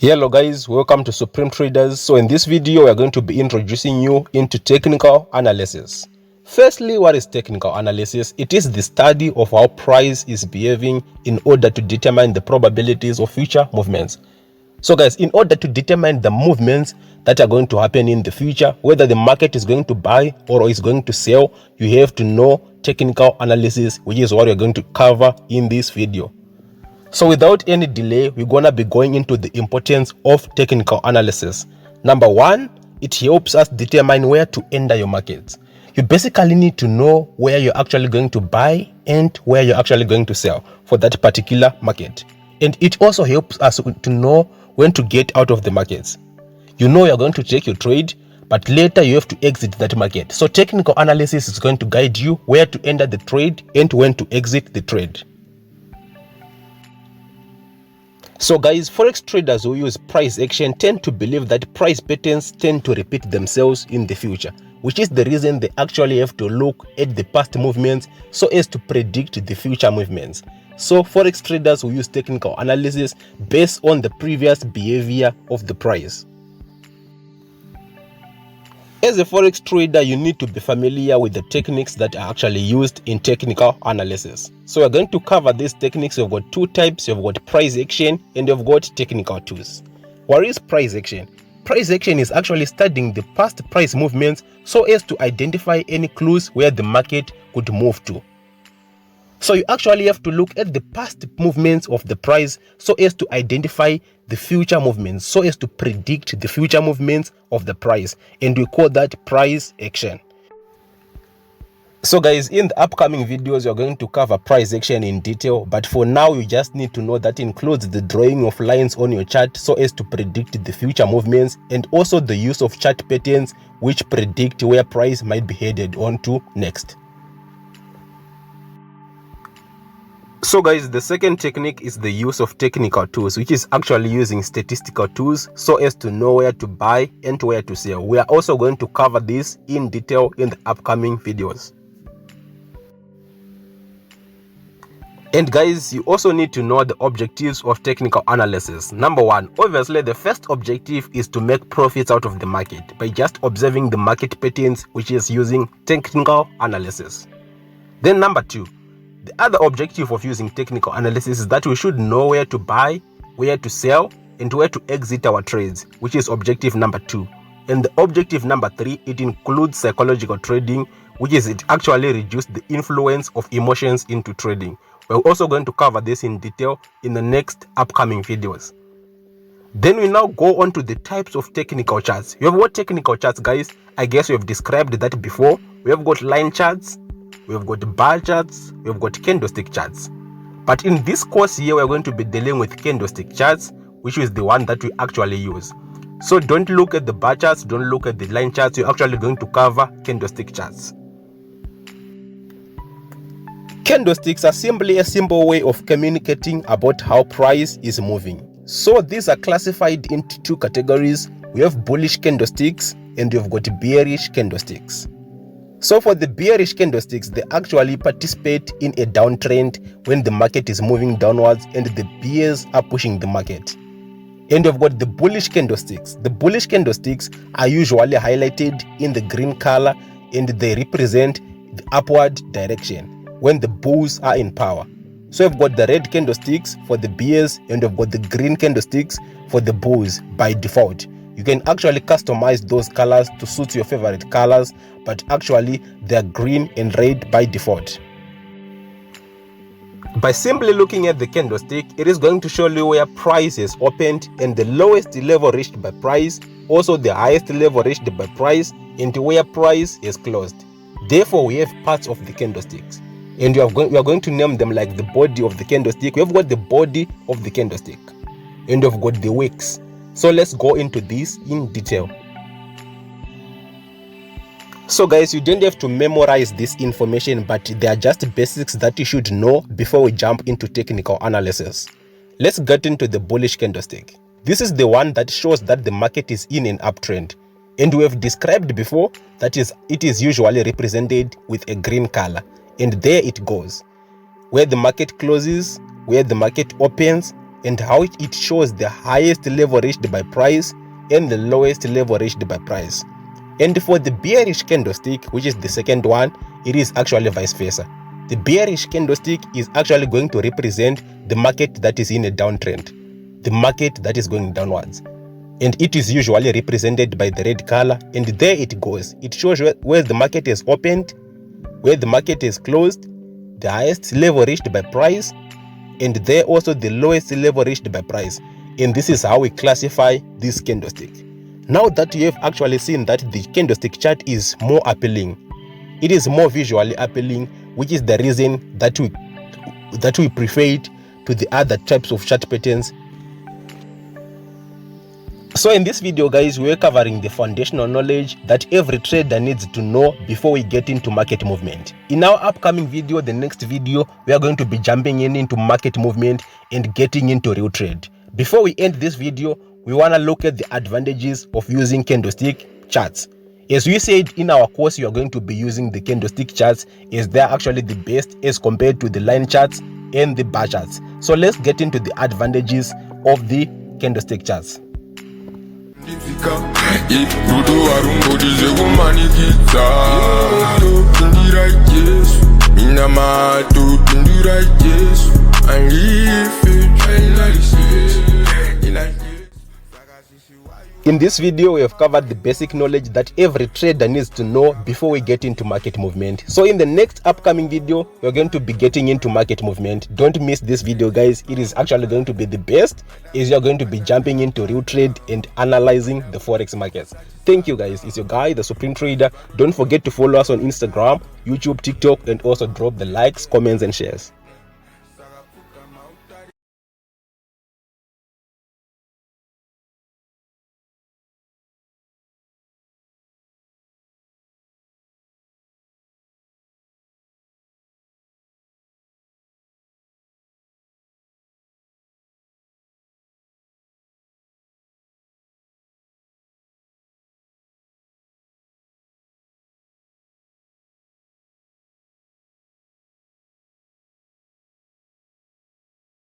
Hello guys, welcome to Supreme Traders. So in this video we are going to be introducing you into technical analysis. Firstly, what is technical analysis? It is the study of how price is behaving in order to determine the probabilities of future movements. So guys, in order to determine the movements that are going to happen in the future, whether the market is going to buy or is going to sell, you have to know technical analysis, which is what we're going to cover in this video. So without any delay, we're gonna be going into the importance of technical analysis. Number one, it helps us determine where to enter your markets. You basically need to know where you're actually going to buy and where you're actually going to sell for that particular market. And it also helps us to know when to get out of the markets. You know you're going to take your trade, but later you have to exit that market. So technical analysis is going to guide you where to enter the trade and when to exit the trade. So guys, forex traders who use price action tend to believe that price patterns tend to repeat themselves in the future, which is the reason they actually have to look at the past movements so as to predict the future movements. So forex traders who use technical analysis based on the previous behavior of the price. As a forex trader, you need to be familiar with the techniques that are actually used in technical analysis. So we're going to cover these techniques. You've got two types. You've got price action and you've got technical tools. What is price action? Price action is actually studying the past price movements so as to identify any clues where the market could move to. So you actually have to look at the past movements of the price so as to identify the future movements, so as to predict the future movements of the price, and we call that price action. So guys, in the upcoming videos you're going to cover price action in detail, but for now you just need to know that includes the drawing of lines on your chart so as to predict the future movements, and also the use of chart patterns which predict where price might be headed on to next. So guys, the second technique is the use of technical tools, which is actually using statistical tools so as to know where to buy and where to sell. We are also going to cover this in detail in the upcoming videos. And guys, you also need to know the objectives of technical analysis. Number one, obviously the first objective is to make profits out of the market by just observing the market patterns, which is using technical analysis. Then number two, the other objective of using technical analysis is that we should know where to buy, where to sell, and where to exit our trades, which is objective number two. And the objective number three, it includes psychological trading, which is it actually reduces the influence of emotions into trading. We're also going to cover this in detail in the next upcoming videos. Then we now go on to the types of technical charts. We have got technical charts, guys. I guess we have described that before. We have got line charts, we've got bar charts, we've got candlestick charts. But in this course here, we're going to be dealing with candlestick charts, which is the one that we actually use. So don't look at the bar charts, don't look at the line charts. You're actually going to cover candlestick charts. Candlesticks are simply a simple way of communicating about how price is moving. So these are classified into two categories. We have bullish candlesticks and we've got bearish candlesticks. So for the bearish candlesticks, they actually participate in a downtrend when the market is moving downwards and the bears are pushing the market. And we've got the bullish candlesticks. The bullish candlesticks are usually highlighted in the green color and they represent the upward direction when the bulls are in power. So we've got the red candlesticks for the bears and we've got the green candlesticks for the bulls by default. You can actually customize those colors to suit your favorite colors, but actually they're green and red by default. By simply looking at the candlestick, it is going to show you where price is opened and the lowest level reached by price, also the highest level reached by price, and where price is closed. Therefore, we have parts of the candlesticks, and we are going to name them like the body of the candlestick. We have got the body of the candlestick, and we've got the wicks. So let's go into this in detail. So guys, you don't have to memorize this information, but they are just basics that you should know before we jump into technical analysis. Let's get into the bullish candlestick. This is the one that shows that the market is in an uptrend. And we have described before that it is usually represented with a green color. And there it goes. Where the market closes, where the market opens, and how it shows the highest level reached by price and the lowest level reached by price. And for the bearish candlestick, which is the second one, it is actually vice versa. The bearish candlestick is actually going to represent the market that is in a downtrend, the market that is going downwards. And it is usually represented by the red color, and there it goes. It shows where the market is opened, where the market is closed, the highest level reached by price, and there also the lowest level reached by price. And this is how we classify this candlestick. Now that you have actually seen that the candlestick chart is more appealing, it is more visually appealing, which is the reason that we prefer it to the other types of chart patterns. So in this video, guys, we're covering the foundational knowledge that every trader needs to know before we get into market movement. In our upcoming video, the next video, we are going to be jumping into market movement and getting into real trade. Before we end this video, we want to look at the advantages of using candlestick charts. As we said in our course, you are going to be using the candlestick charts as they are actually the best as compared to the line charts and the bar charts. So let's get into the advantages of the candlestick charts. In this video, we have covered the basic knowledge that every trader needs to know before we get into market movement. So in the next upcoming video, we're going to be getting into market movement. Don't miss this video, guys. It is actually going to be the best, as you're going to be jumping into real trade and analyzing the forex markets. Thank you, guys. It's your guy, the Supreme Trader. Don't forget to follow us on Instagram, YouTube, TikTok, and also drop the likes, comments, and shares.